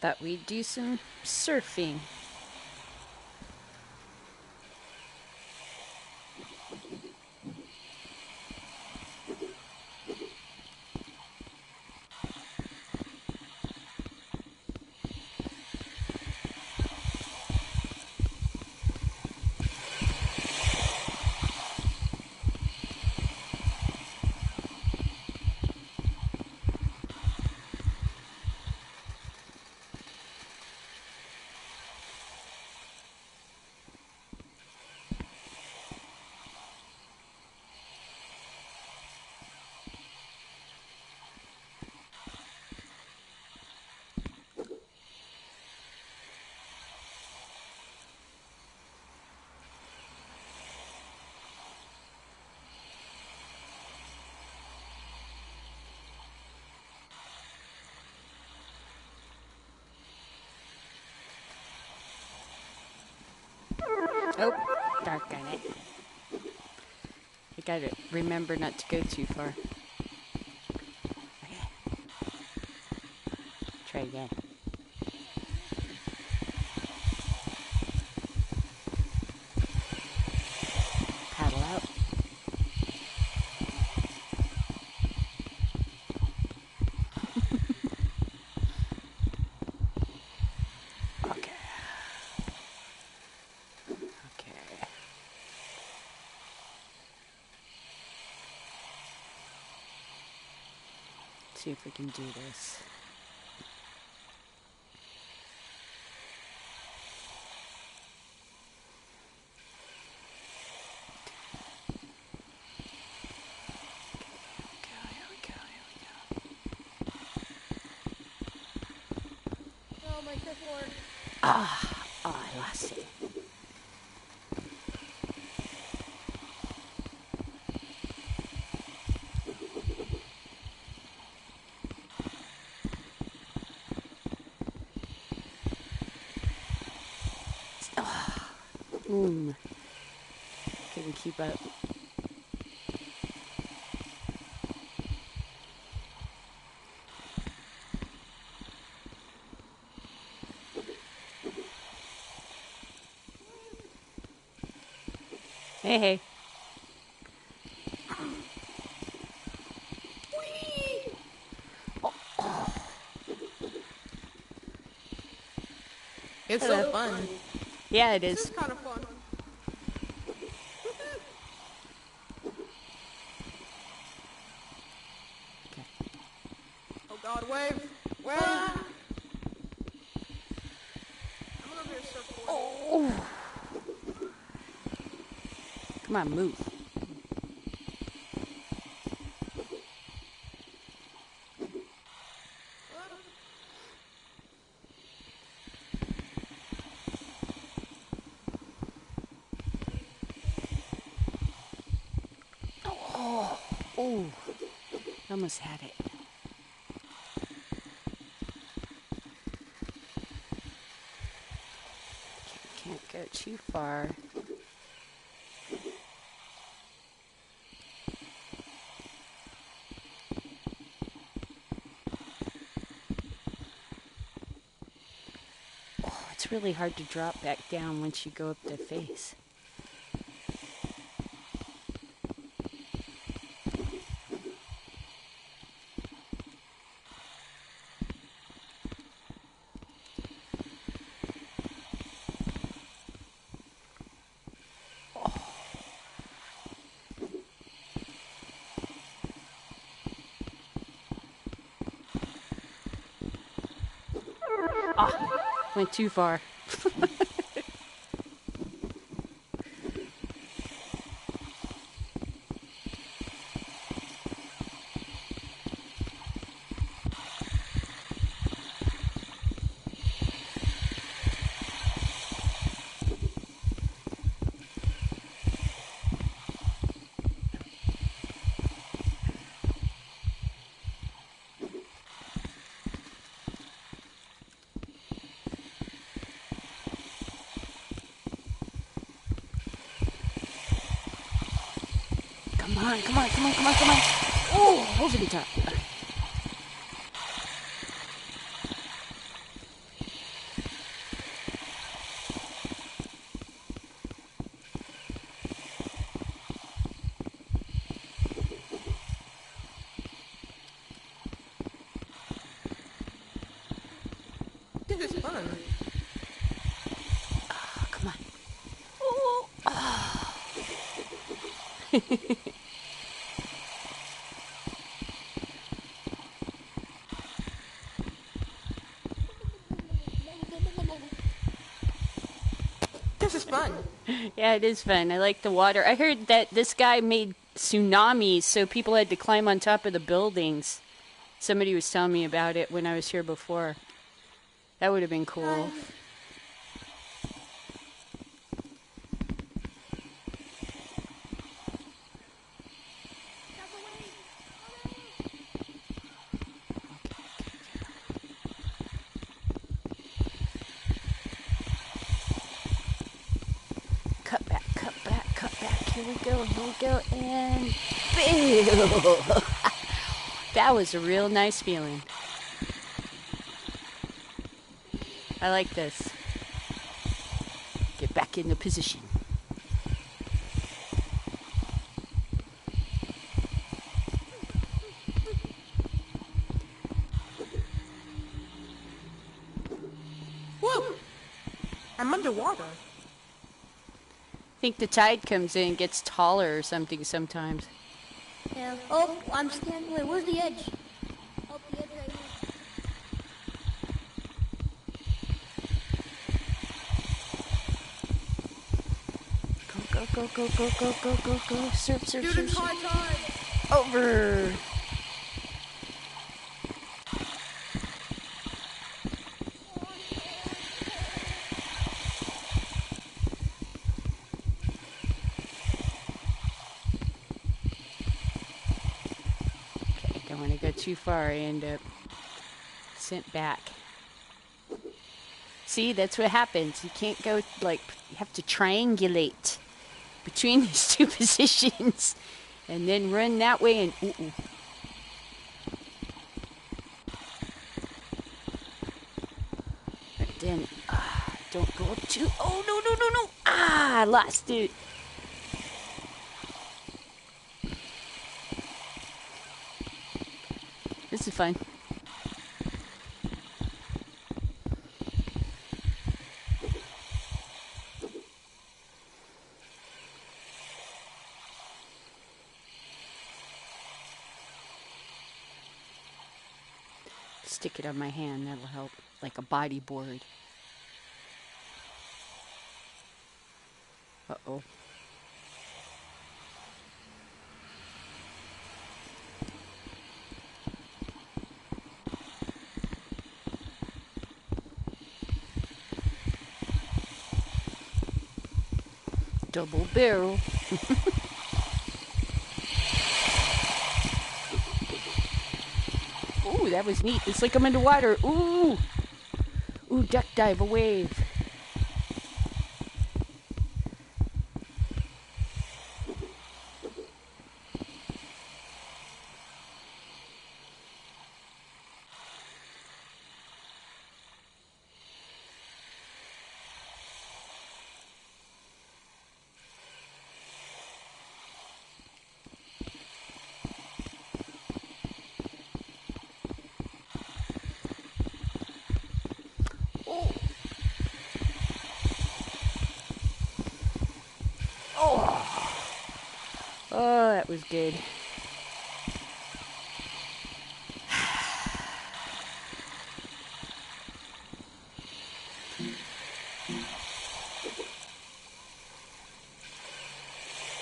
thought we'd do some surfing. Oh, dark on it. I gotta remember not to go too far. Okay. Try again. Paddle out. Okay. Okay. See if we can do this. Oh, my PS4. Oh, I lost it. Couldn't keep up. Hey, hey. It's so fun. Yeah, it This is. is kind of fun. Okay. Oh god, wave! Wave! I'm gonna be a surfboard. Oh. Come on, move. Oh, almost had it. Can't go too far. Oh, it's really hard to drop back down once you go up the face. Went too far. Come on, come on, come on, come on, come on. Oh, over the top. This is fun. Yeah, it is fun. I like the water. I heard that this guy made tsunamis, so people had to climb on top of the buildings. Somebody was telling me about it when I was here before. That would have been cool. Cut back, cut back, cut back. Here we go, and boom! That was a real nice feeling. I like this. Get back into position. Whoa! I'm underwater. I think the tide comes in and gets taller or something sometimes. Yeah. Oh, I'm standing. Wait, where's the edge? Oh, the edge right here. Go. Surf. Students, high tide. Over. Okay, don't want to go too far. I end up sent back. See, that's what happens. You can't go, like, you have to triangulate between these two positions and then run that way and ooh. But then, don't go up too, oh, no. I lost it. This is fun. Stick it on my hand, that'll help, like a bodyboard. Uh-oh. Double barrel. Ooh, that was neat. It's like I'm underwater. Ooh, duck dive, a wave. Oh, that was good.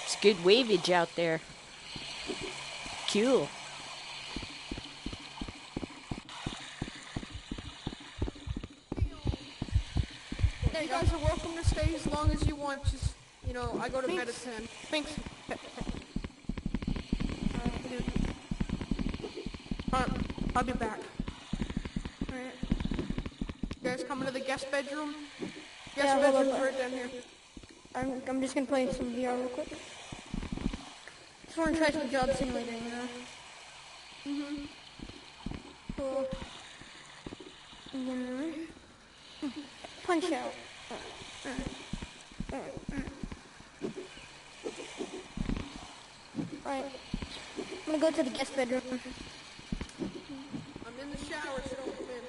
It's good waveage out there. Cool. You guys are welcome to stay as long as you want. Just, you know, I go to bed at 10. Thanks. I'll be back. Alright. You guys coming to the guest bedroom? Guest bedroom's right down here. I'm just gonna play some VR real quick. Just wanna try some job simulator, you know? Cool. And then, punch out. Right. I'm gonna go to the guest bedroom. I'm in the shower, so don't come in.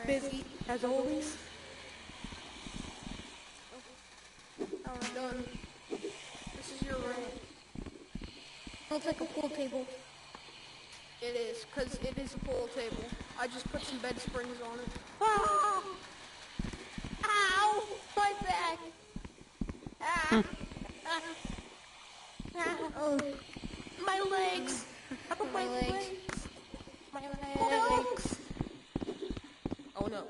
Busy, as always. Done. This is your room. Looks like a pool table. It is, because it is a pool table. I just put some bed springs on it. Ah! Ow! My back! Ah! Ah! Ah! Oh, My legs! my legs. My legs! Oh no.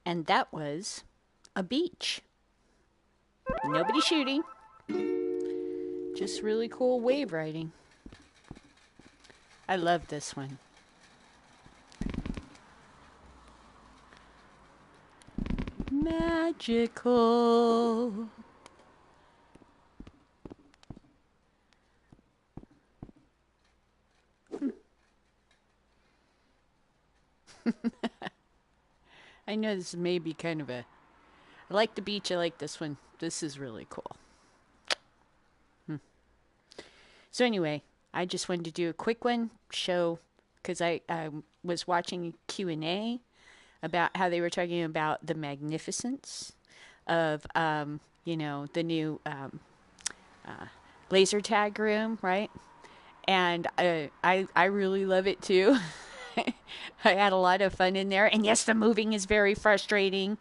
And that was a beach. Nobody shooting. Just really cool wave riding. I love this one. Magical. I know this may be kind of a... I like the beach. I like this one. This is really cool. So anyway, I just wanted to do a quick one, show, because I was watching Q&A about how they were talking about the magnificence of, the new laser tag room, right? And I really love it too. I had a lot of fun in there. And yes, the moving is very frustrating.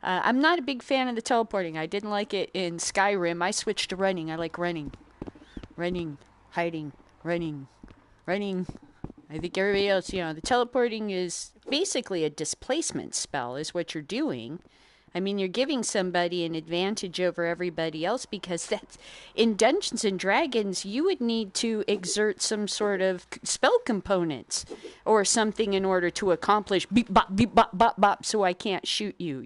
I'm not a big fan of the teleporting. I didn't like it in Skyrim. I switched to running. I like running. Running, hiding, running. I think everybody else, the teleporting is basically a displacement spell is what you're doing. I mean, you're giving somebody an advantage over everybody else because that's in Dungeons and Dragons, you would need to exert some sort of spell components or something in order to accomplish beep, bop, bop, so I can't shoot you.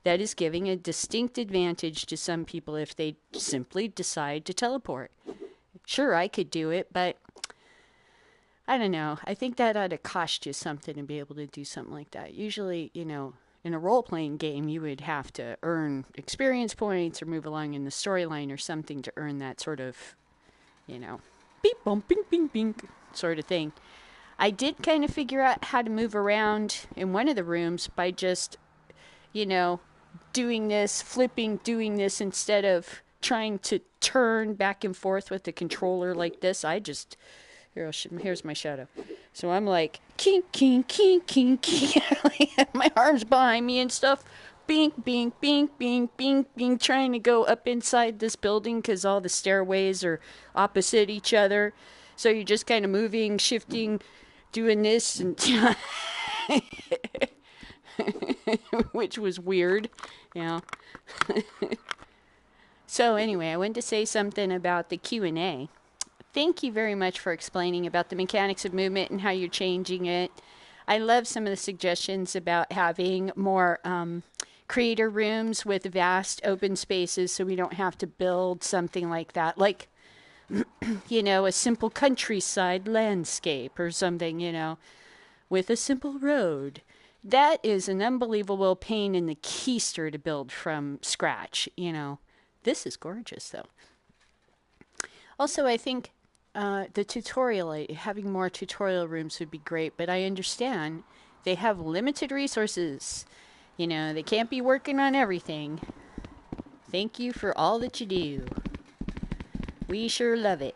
That is giving a distinct advantage to some people if they simply decide to teleport. Sure, I could do it, but I don't know. I think that ought to cost you something to be able to do something like that. Usually, in a role-playing game, you would have to earn experience points or move along in the storyline or something to earn that sort of, beep, bump, bing, bing, bing sort of thing. I did kind of figure out how to move around in one of the rooms by just, doing this, flipping, doing this instead of trying to turn back and forth with the controller like this. Here's my shadow. So I'm like, kink, kink, kink, kink, kink. My arms behind me and stuff. Bink, bink, bink, bink, bink, bink. Trying to go up inside this building because all the stairways are opposite each other. So you're just kind of moving, shifting, doing this, and which was weird. So anyway, I wanted to say something about the Q&A. Thank you very much for explaining about the mechanics of movement and how you're changing it. I love some of the suggestions about having more creator rooms with vast open spaces so we don't have to build something like that. Like, a simple countryside landscape or something, with a simple road. That is an unbelievable pain in the keister to build from scratch, This is gorgeous, though. Also, I think the tutorial, having more tutorial rooms would be great, but I understand they have limited resources. They can't be working on everything. Thank you for all that you do. We sure love it.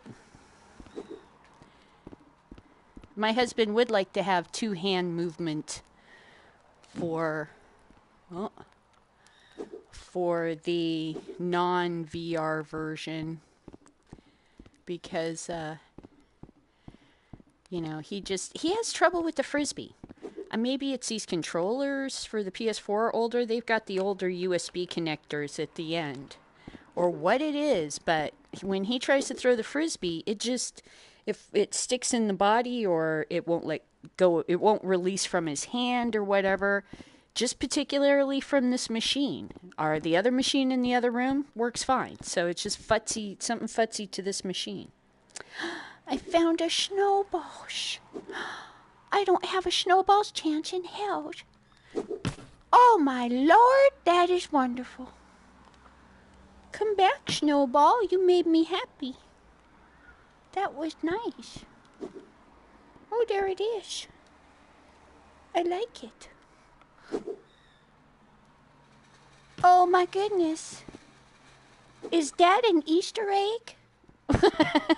My husband would like to have two-hand movement for the non-VR version. Because, he has trouble with the Frisbee. Maybe it's these controllers for the PS4 older. They've got the older USB connectors at the end. Or what it is, but when he tries to throw the Frisbee, if it sticks in the body or it won't let go, it won't release from his hand or whatever. Just particularly from this machine. The other machine in the other room works fine. So it's just something futzy to this machine. I found a snowball. I don't have a snowball's chance in hell. Oh, my Lord, that is wonderful. Come back, Snowball. You made me happy. That was nice. Oh, there it is. I like it. Oh, my goodness. Is that an Easter egg?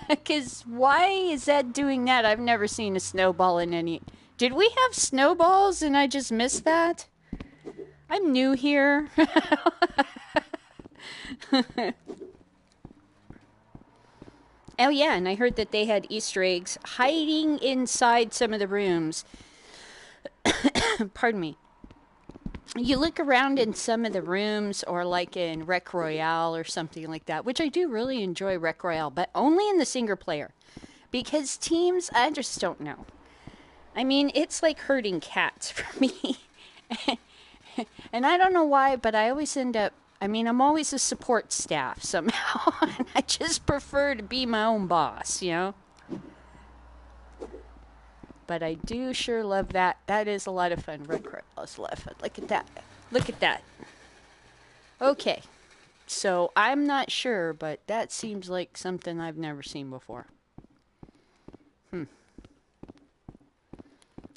Because why is that doing that? I've never seen a snowball in any... Did we have snowballs and I just missed that? I'm new here. Oh, yeah, and I heard that they had Easter eggs hiding inside some of the rooms. Pardon me. You look around in some of the rooms, or like in Rec Royale or something like that, which I do really enjoy Rec Royale, but only in the single player. Because teams, I just don't know. I mean, it's like herding cats for me. And I don't know why, but I always end up, I mean, I'm always a support staff somehow. And I just prefer to be my own boss, you know? But I do sure love that. That is a lot of fun. Red Royale is a lot of fun. Look at that. Look at that. Okay. So I'm not sure, but that seems like something I've never seen before.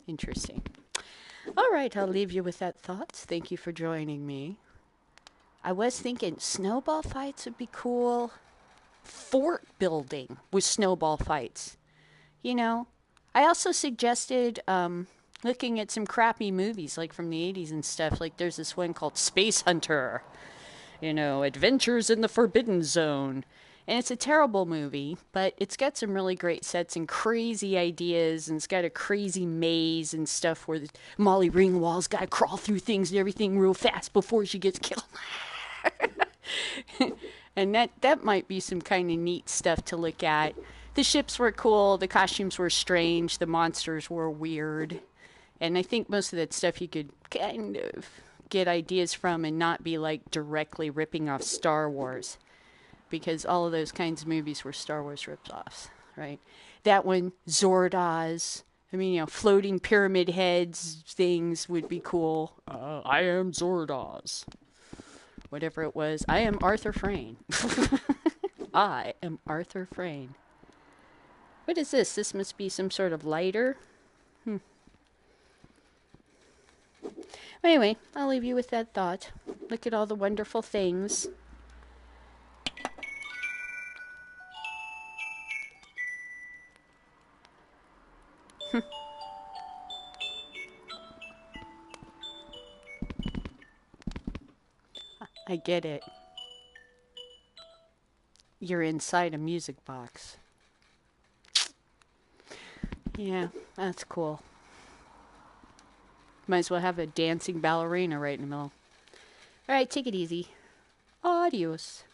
Interesting. All right, I'll leave you with that thought. Thank you for joining me. I was thinking snowball fights would be cool. Fort building with snowball fights. You know, I also suggested looking at some crappy movies like from the 80s and stuff. Like there's this one called Space Hunter. You know, Adventures in the Forbidden Zone. And it's a terrible movie, but it's got some really great sets and crazy ideas, and it's got a crazy maze and stuff where Molly Ringwald's got to crawl through things and everything real fast before she gets killed. And that might be some kind of neat stuff to look at. The ships were cool, the costumes were strange, the monsters were weird. And I think most of that stuff you could kind of get ideas from and not be like directly ripping off Star Wars. Because all of those kinds of movies were Star Wars ripoffs, right? That one, Zordoz. I mean, you know, floating pyramid heads things would be cool. I am Zordoz. Whatever it was. I am Arthur Frayne. I am Arthur Frayne. What is this? This must be some sort of lighter. Anyway, I'll leave you with that thought. Look at all the wonderful things. I get it. You're inside a music box. Yeah, that's cool. Might as well have a dancing ballerina right in the middle. All right, take it easy. Adios.